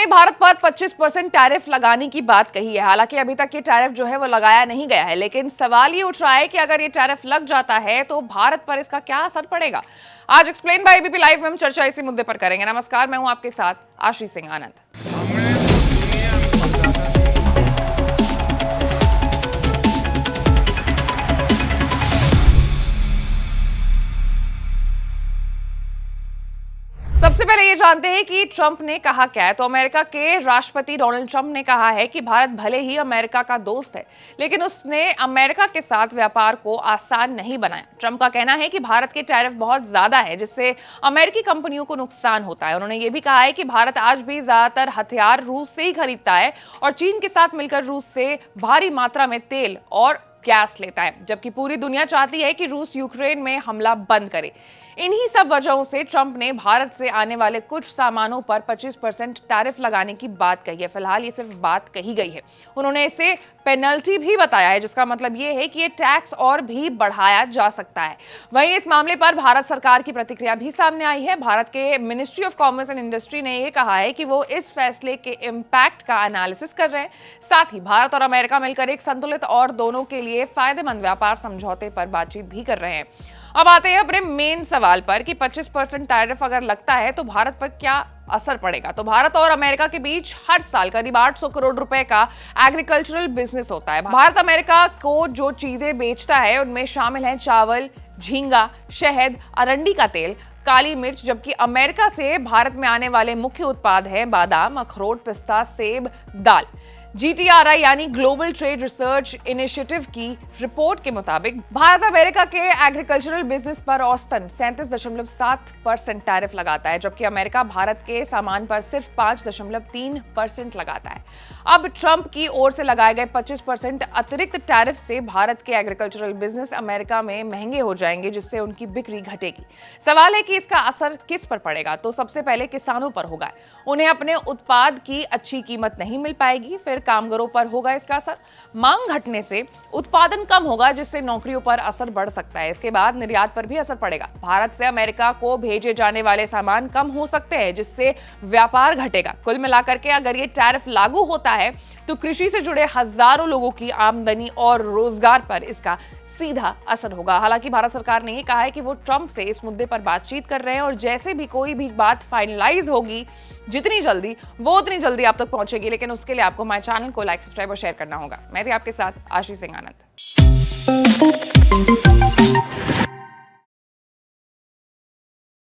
ने भारत पर 25% टैरिफ लगाने की बात कही है। हालांकि अभी तक ये टैरिफ जो है वो लगाया नहीं गया है, लेकिन सवाल ये उठ रहा है कि अगर ये टैरिफ लग जाता है तो भारत पर इसका क्या असर पड़ेगा। आज एक्सप्लेन बाय एबीपी लाइव में हम चर्चा इसी मुद्दे पर करेंगे। नमस्कार, मैं हूं आपके साथ आशीष सिंह आनंद। सबसे पहले ये जानते हैं कि ट्रंप ने कहा क्या है। तो अमेरिका के राष्ट्रपति डोनाल्ड ट्रंप ने कहा है कि भारत भले ही अमेरिका का दोस्त है, लेकिन उसने अमेरिका के साथ व्यापार को आसान नहीं बनाया। ट्रंप का कहना है कि भारत के टैरिफ बहुत ज्यादा है, जिससे अमेरिकी कंपनियों को नुकसान होता है। उन्होंने ये भी कहा है कि भारत आज भी ज्यादातर हथियार रूस से ही खरीदता है और चीन के साथ मिलकर रूस से भारी मात्रा में तेल और गैस लेता है, जबकि पूरी दुनिया चाहती है कि रूस यूक्रेन में हमला बंद करे। इन्हीं सब वजहों से ट्रंप ने भारत से आने वाले कुछ सामानों पर 25% टैरिफ लगाने की बात कही है। फिलहाल ये सिर्फ बात कही गई है। उन्होंने इसे पेनल्टी भी बताया है, जिसका मतलब ये है कि ये टैक्स और भी बढ़ाया जा सकता है। वहीं इस मामले पर भारत सरकार की प्रतिक्रिया भी सामने आई है। भारत के ministry of commerce and industry ने ये कहा है कि वो इस फैसले के इम्पैक्ट का एनालिसिस कर रहे हैं। साथ ही भारत और अमेरिका मिलकर एक संतुलित और दोनों के लिए फायदेमंद व्यापार समझौते पर बातचीत भी कर रहे हैं। अब आते हैं अपने मेन सवाल पर कि 25% टैरिफ अगर लगता है तो भारत पर क्या असर पड़ेगा। तो भारत और अमेरिका के बीच हर साल करीब 800 करोड़ रुपए का एग्रीकल्चरल बिजनेस होता है। भारत अमेरिका को जो चीजें बेचता है उनमें शामिल हैं चावल, झींगा, शहद, अरंडी का तेल, काली मिर्च, जबकि अमेरिका से भारत में आने वाले मुख्य उत्पाद हैं बादाम, अखरोट, पिस्ता, सेब, दाल। GTRI यानी ग्लोबल ट्रेड रिसर्च इनिशिएटिव की रिपोर्ट के मुताबिक भारत अमेरिका के एग्रीकल्चरल बिजनेस पर औसतन 37.7% टैरिफ लगाता है, जबकि अमेरिका भारत के सामान पर सिर्फ 5.3% लगाता है। अब ट्रंप की ओर से लगाए गए 25% अतिरिक्त टैरिफ से भारत के एग्रीकल्चरल बिजनेस अमेरिका में महंगे हो जाएंगे, जिससे उनकी बिक्री घटेगी। सवाल है कि इसका असर किस पर पड़ेगा। तो सबसे पहले किसानों पर होगा। उन्हें अपने उत्पाद की अच्छी कीमत नहीं मिल पाएगी। फिर कामगारों पर होगा इसका असर। मांग घटने से उत्पादन कम होगा, जिससे नौकरियों पर असर बढ़ सकता है। इसके बाद निर्यात पर भी असर पड़ेगा। भारत से अमेरिका को भेजे जाने वाले सामान कम हो सकते हैं, जिससे व्यापार घटेगा। कुल मिलाकर के अगर ये टैरिफ लागू होता है तो कृषि से जुड़े हजारों लोगों की आमदनी और रोजगार पर इसका सीधा असर होगा। हालांकि भारत सरकार ने यह कहा है कि वो ट्रंप से इस मुद्दे पर बातचीत कर रहे हैं और जैसे भी कोई भी बात फाइनलाइज होगी जितनी जल्दी वो उतनी जल्दी आप तक पहुंचेगी। लेकिन उसके लिए आपको हमारे चैनल को लाइक, सब्सक्राइब और शेयर करना होगा। मैं थी आपके साथ आशीष सिंह आनंद।